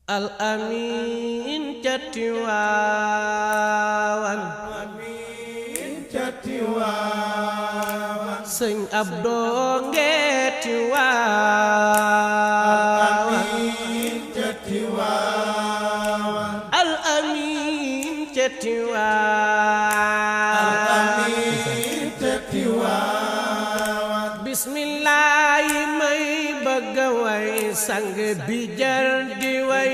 al amin ca Tiwaawan sëñ Abdou nge Tiwaawan al amin ca Tiwaawan bismillahi may bëgg a way sang bi jar di way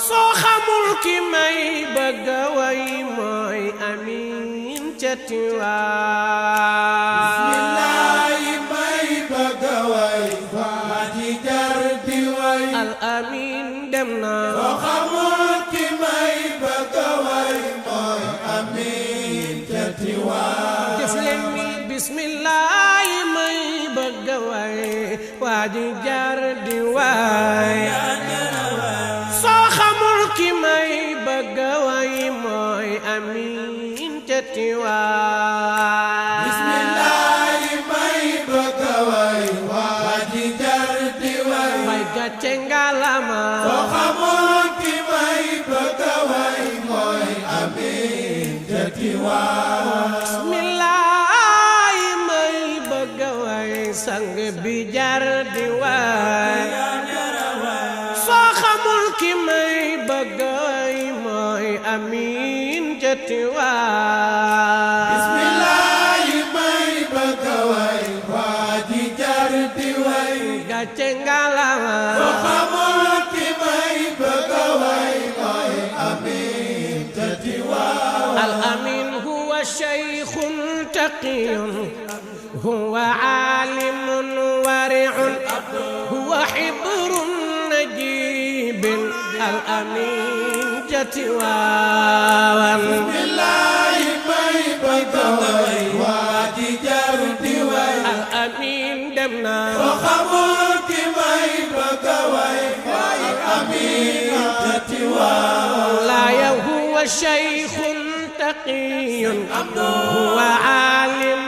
soo xamul ki may bëgg a way mooy amin ca Tiwaawan bismillahi may bëgg a way waa ji jar di way al amin dem na soo xamul ki may bëgg a way mooy amin ca Tiwaawan def leen ni bismillahi may bëgg a way waa ji jar di way soo xamul ki may bëgg a way mooy amin ca Tiwaawan bismillahi may bëgg a way waa ji jar di way may gàcce ngalama soo xamul ki may bëgg a way mooy amin ca Tiwaawan bismillahi may bëgg a way sang bi jar di way soo xamul ki may bëgg a way mooy amin ca Tiwaawan bismillahi may bëgg a way waa ji jar di way gàcce ngalama soo xamul ki may bëgg a way mooy amin ca Tiwaawan al amin huwa shaykhun taqiyun huwa alimun wari'un huwa hibrun najibun al amin ca Tiwaawan bismillahi may bëgg a way waa ji jar di way al amin dem na soo xamul ki may bëgg a way mooy amin ca Tiwaawan مولاي هو شيخ تقي هو عالم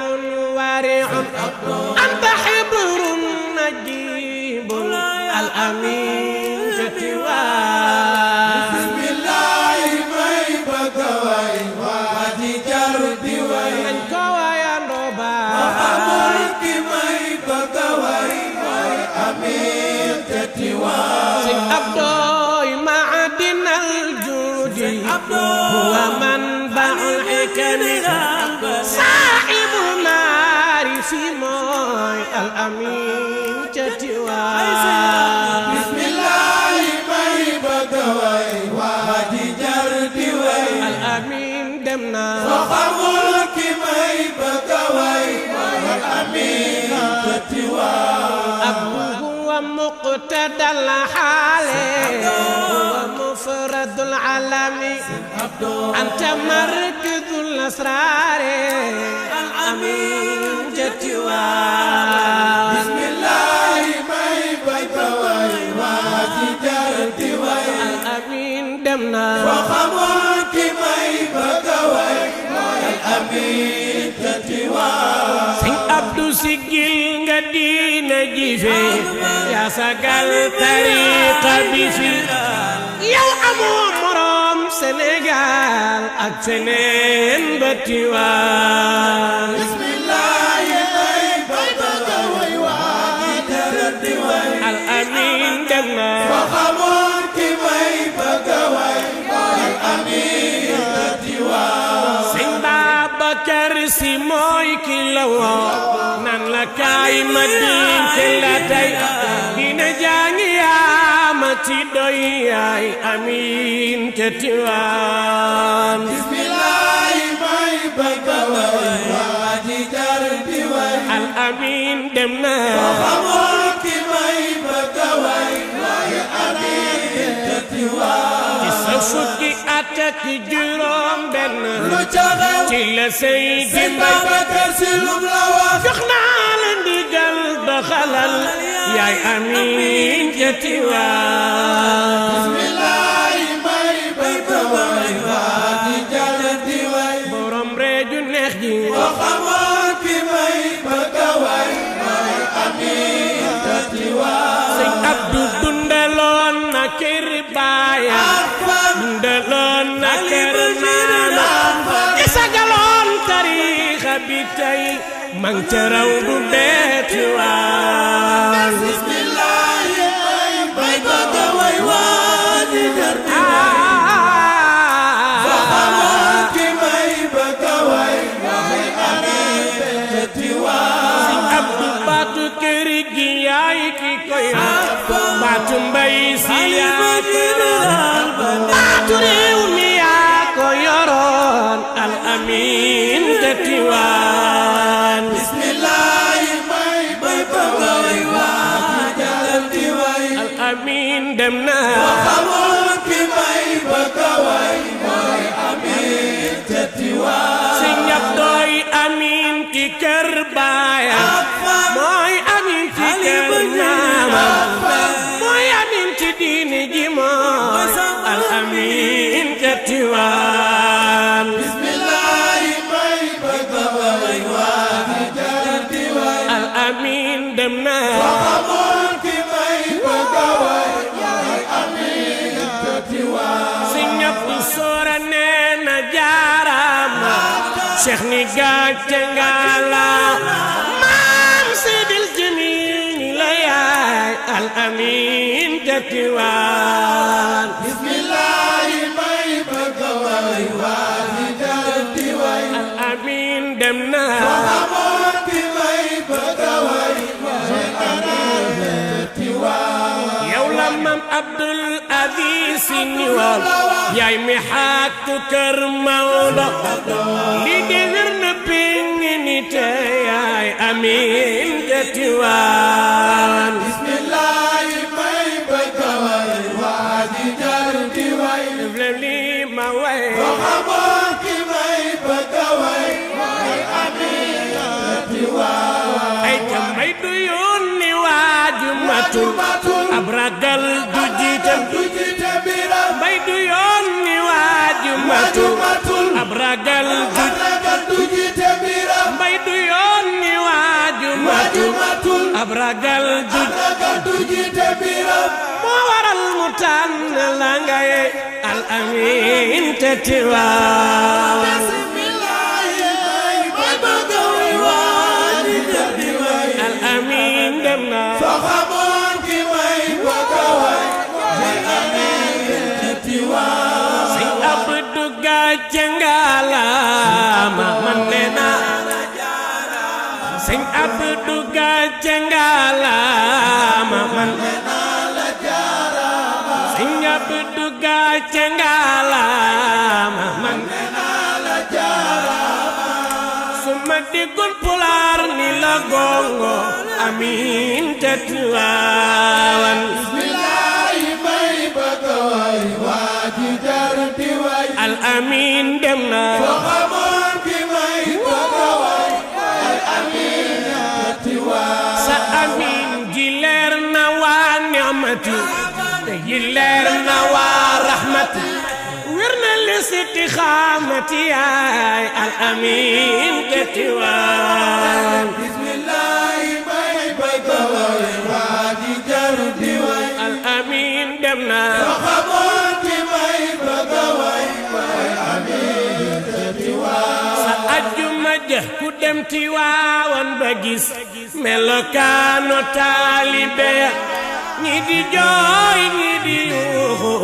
ورع أنت حبر نجيب الأمين Tiwaawan bismillahi may bëgg a way waa ji jar di way nañ ko wayandoo ba xamul ki may bëgg a way mooy amin ca Tiwaawan Sëñ Abdooy maadinal juudi huwa manbaul hikami saahibul maarifi mooy al amin ca Tiwaawan bismillahi may bëgg a way waa ji jar di way al amin dem na soo xamul ki may bëgg a way mooy amin ca Tiwaawan abduhu wa muqtadal haale huwa mufradul alami anta markazul asraare al amin ca Tiwaawan bismillahi may bëgg a way waa ji jar di way al amin dem na soo xamul ki may bëgg a way mooy amin ca Tiwaawan Sëñ Abdu sigil nga diina ji fi yaa sagal tariqa bi fi yow amoo morom Sénégal ak feneen ba Tiwaawan bismillahi may bëgg a way waa ji jar di way al amin dem na soo xamul ki may bëgg a way mooy amin ca Tiwaawan Sëñ Babacar Si mooy ki la woo nan la kaay ma dénk la tey dina jàngi yaa ma ci doy yaay amin ca Tiwaawan bismillahi may bëgg a way waa ji jar di way al amin dem na xamul ki may bëgg a way mooy amin ca Tiwaawan ci sa fukki at ak juróom benn lu ca xew ci la Seydi Sëñ Mbay Babacar Si lum la wax jox naa la ndigal doxalal yaay amin ca Tiwaawan bismillahi may bëgg a way waa ji jar di way borom reeju neex ji xamul ki may bëgg a way mooy amin ca Tiwaawan Sëñ Abdu dundaloo kër baaya dundaloon na kër maama di sagaloon tariixa bi tey mang ca raw du beeti waan bismillaahi bay bëgg a way waa di jar di ki may bëgg a way mooy amiin jati waan si Abdu baatu kër gi yaay ki koy baatu mbay si yaa ko yoroon baatu réew mi yaa ko yoroon al amiin jati waan bismillaahi may bëgg a way waa di jar di way al amiin dem na xamoon ki may bëgg a way mooy amiin jati waan si ñab doy amiin ki kër baaya mooy amiin ci kër maama mooy amiin ci diini ji mooy al amiin jati waan bismillaahi may bëgg a way waa di jar di way al amiin dem na xamoon ki may bëgg a way mooy amiin jati waan si ñëpp soora nee na jaaraama Cheikh ni gàcce nga la maam Seydil Jamil ni la yaay al amiin jati waan bismillaahi may bëgg a way waa di jar di way al amiin dem na xamoon ki may bëgg a way mooy amiin jati waan yow la maam Abdul Aziz Si ni woon yaay mi xaatu kër Maodo li dégër na péng ni te yaay amiin jati waan bismillaahi may bëgg a way waa di jar di way def leen lii ma way xamoon ki may bëgg a way mooy amiin jati waan ay ca mbay du yónni waaju matul ab ragal du jiitam du jiite biram mbay du yónni waaju matul ab ragal du ragal du jiite biram mbay du yónni waaju matul ab ragal du ragal du jiite biram moo waral mu tànn la ngay al amiin te tiwaawan bismillaahi may bëgg a way waa di jar di way al amiin dem na xamoon ki may bëgg a way mooy amiin jati waan sëñ Abdu gàcce ngalaama man nee na sëñ Abdu gàcce ngalaama man sëñ Abdu gàcce ngalaama man su ma diggoon pulaar ni la gongo amiin te Tiwaawan bismillaahi may bëgg a way waa di jar di way al amiin dem na xamoon ki may bëgg a way mooy amiin jati waan sa amiin ji leer na waa ni'mati te ji leer na waa rahmati wér na li istixaamati yaay al amiin te Tiwaawan bismillaahi may bëgg a way waa di jar di way al amiin dem na xamoon ki may bëgg a way mooy amiin jati waan sa ajjuma ja ku dem Tiwaawan ba gis melokaano taalibe ñi di jooy ñi di yuuxu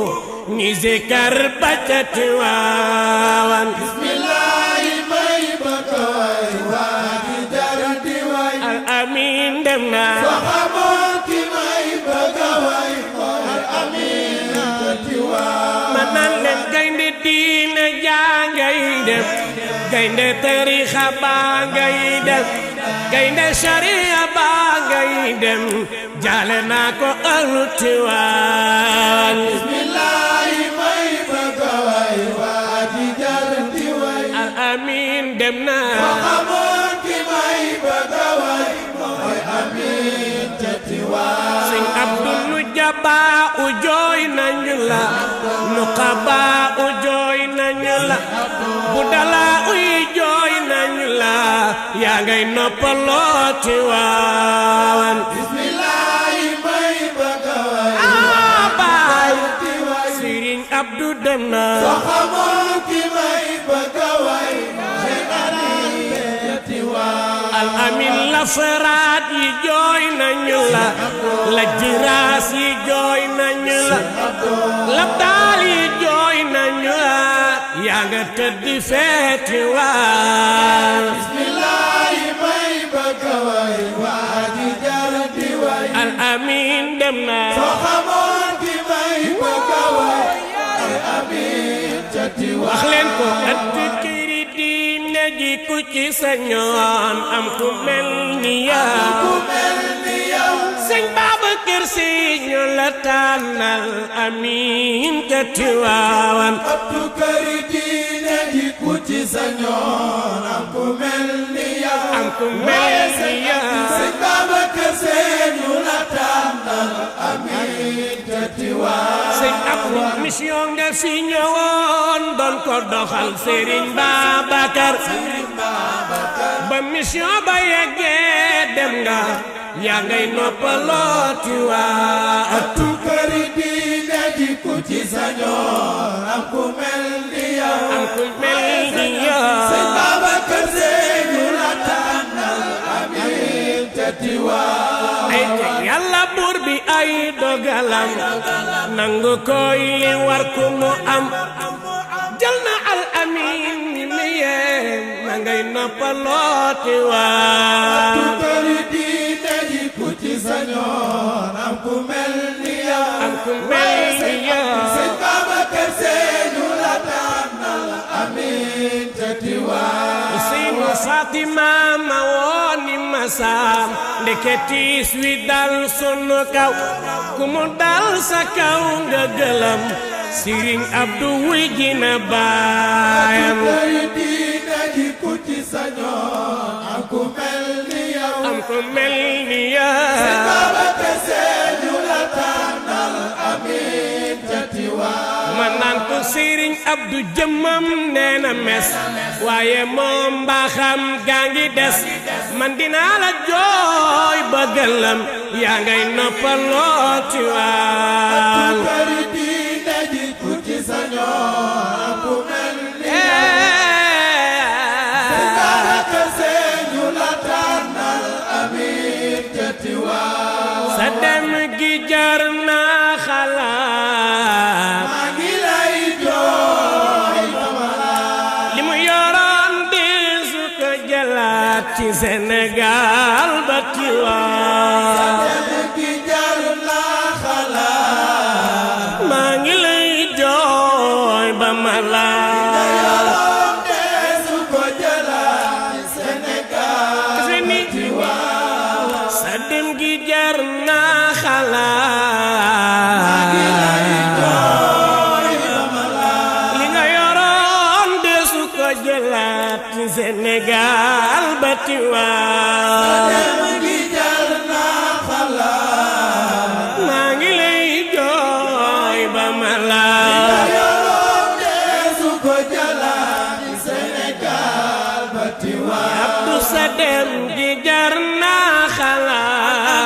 ñi zikar ba ca Tiwaawan bismillaahi may bëgg a way waa di jar di way al amiin dem na xamoon ki may bëgg a way mooy amiin jati waan ma naan leen gaynde diine jaa ngay dem gaynde tariixa baa ngay dem gaynde shariya baa ngay dem jaale naa ko ahlu Tiwaawan bismillaahi may bëgg a way waa di jar di way al amiin dem na xamoon ki may bëgg a way mooy amiin jati waan sëñ Abdu nu jabaa u jooy nañu la nu xabaa u jooy nañu la bu dalaa uy jooy nañu la yaa ngay noppaloo Tiwaawan bismillaahi may bëgg a way baay Abdou dem na soo xamoon ki may bëgg a way Cheikh Amin ca Tiwaawan al amin la faraat yi jooy nañu la jiraas yi jooy nañu la daal yi jooy nañu la yaa nga tëdd feeti waa bismillaahi may bëgg a way waa ji jar di way al amin dem na soo xamoon ki may bëgg a way Cheikh Amin ca Tiwaawan wax leen ko at këri diine ji ku ci sañoon am ku mel ni yow sëñ Babacar Si ñu la tànnal Amin ca Tiwaawan atu këri diine ji ku ci sañoon am ku mel ni yow am ku mel ni yow sëñ Babacar Si ñu la tànnal Amin ca Tiwaawan sëñ Abdou mission nga fi ñëwoon doon ko doxal Serigne Babacar ba mission ba yeggee dem nga yaa ngay noppaloo Tiwaawan atu këri diine ji ku ci sañoon am ku mel ni yow am ku mel ni yow sëñ Babacar Si ñu la tànnal Amin ca Tiwaawan ay yàlla buur bi ay dogalam nangu koy li war ku mu am jël na al amin mi yee ma ngay noppaloo Tiwaawan atu këri diine ji ku ci sañoon am ku mel ni yow am ku mel ni yow sëñ Babacar Si ñu la tànnal Amin ca Tiwaawan Seynu Fatima ma wooni ma saam ndeketiis wi dal sunu kaw ku mu dal sa kaw nga gëlëm Serigne Abdou wuy ji na baayam këri diine ji ku ci sañoon am ku mel ni yow am ku mel ni yow Babacar Si ñu la tànnal Amin ca Tiwaawan ma naan ko Serigne Abdou jëmmam nee na mes waaye moom mbaaxam gaa ngi des man dinaa la jooy ba gëlëm yaa ngay noppaloo Tiwaawan këri diine ji ku ci sañoon am ku mel ni Babacar Si ñu la tànnal Amin ca Tiwaawan sa dem gi jar na xalaat maa ngi lay jooy li mu yoroon di su ko jëlaat ci Sénégal ba Tiwaawan gi jar na xalaat maa ngi lay jooy ba ma laal su ko jëlaat Sénégal seni sa dem gi jar na xalaat li nga yoroon de su ko jëlaat ci Sénégal ba Tiwaawan gi jar na xalaat maa ngi lay jooy ba ma laal su ko jëlaat Sénégal ba Tiwaawan Abdou sa dem gi jar na xalaat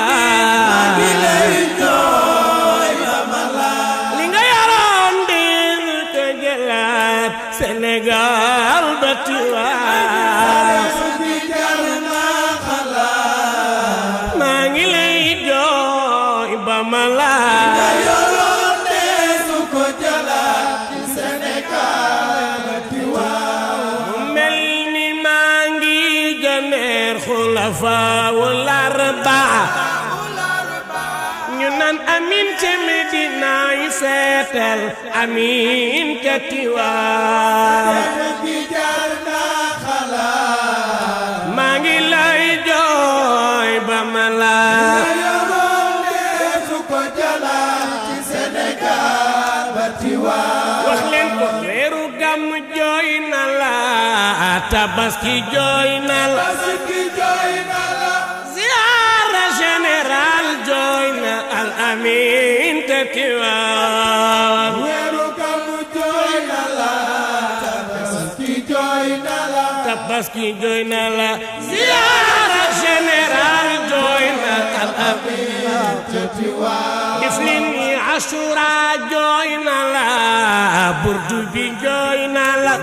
li nga yoroon di su ko jëlaat Sénégal ba Tiwaawan gi jar na xalaat maa ngi lay jooy ba ma laal su ko jëlaat Sénégal ba Tiwaawan mu mel ni maa ngi jëneer xulafaawul arbaa ñu naan Amin ca Medina yi feetel Amin ca Tiwaawan gi jar na xalaat maa ngi lay jooy ba ma laal su ko jëlaat Sénégal ba Tiwaawan wax leen ko weeru gàmm jooy na la tabaski jooy na la gi jooy na la ziyaara général jooy na al Amin ca Tiwaawan weeru gàmmu jooy na la tabaski jooy na la tabaski jooy na la ziyaara général jooy na al Amin ca Tiwaawan di Iflini Ashura jooy na la burdu bi jooy na la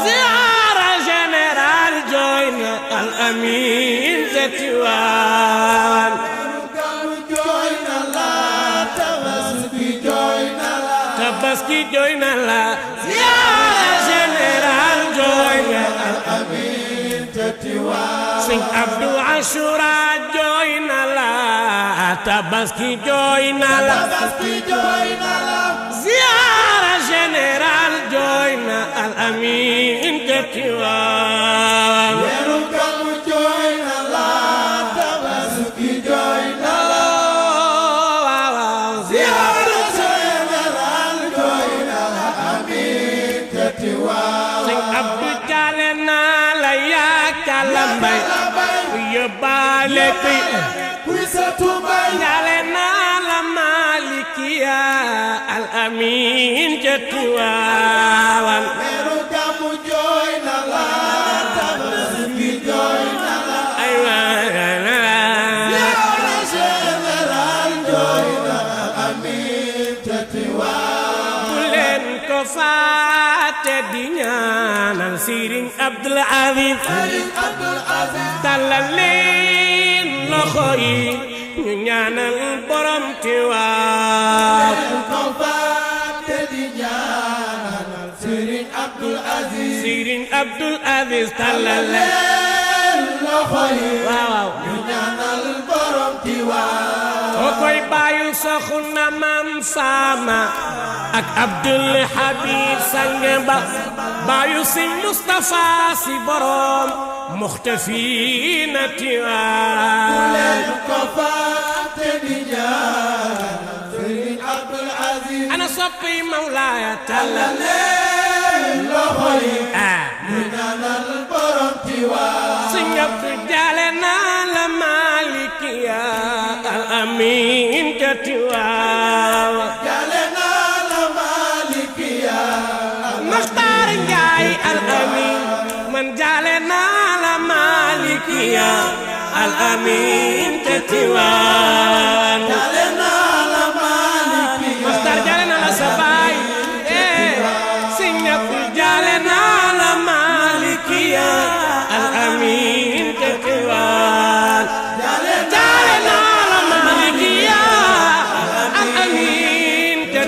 ziyaara général jooy na al amin te Tiwaawan Tabaski jooy na la ziyaara général jooy na al amin te Tiwaawan Sëñ Abdu Ashura jooy na la Tabaski jooy na la ziyaara général jooy na al amin te Tiwaawan weeru Gàmmu jooy na la Tabaski jooy na la ziyaara général jooy na al amin te Tiwaawan Sëñ Abdu jaale na la yaa Kala Mbay yóbbaale kuy sa tumbay jaale na la Malikiya al amin te Tiwaawan weeru Gàmmu jooy na la Tabaski jooy na la ziyaara général jooy na al amin te Tiwaawan bu leen ko faate di ñaanal Sëriñ Abdul Aziz tàllal leen loxo yi ñu ñaanal borom Tiwaawan ko faate di ñaanal Sëriñ Abdul Aziz Sëriñ Abdul Aziz tàllal leen loxo yi waaw ñu ñaanal borom Tiwaawan ko koy bàyyu soxna Maam Faama ak Abdul Habib sange ba bàyyu Sëñ Mustafa Si borom muxtafiina Tiwaawan ko faate di ñaanal Sëriñ Abdul Aziz ana soppi Mawlaaya tàllal loxo yi ñu ñaanal borom Tiwaawan Sëñ Abdu jaale na la Malikiya al amin te Tiwaawan jaale na la Malikiya Maxtaar Njaay al amin man jaale na la Malikiya al amin te Tiwaawan jaale na la Malikiya Maxtaar jaale na la sa baay Sëñ Abdu jaale na la Malikiya al amin te Tiwaawan jaale na la Malikiya al amin te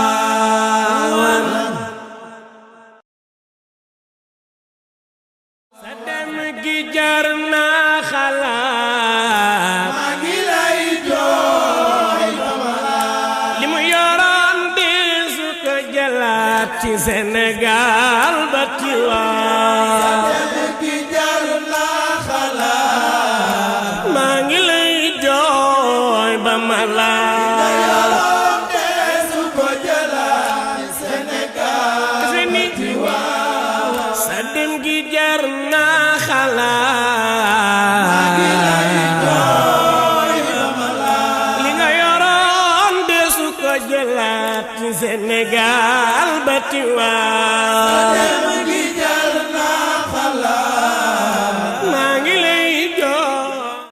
Tiwaawan sa dem gi jar na xalaat maa ngi lay jooy li mu yoroon deesu ko jëlaat ci Sénégal ba Tiwaawan gi jar na xalaat maa ngi lay jooy ba ma laal deesu ko jëlaat Sénégal Tiwaawan sa dem gi jar na xalaat li nga yoroon deesu ko jëlaat ci Sénégal ba Tiwaawan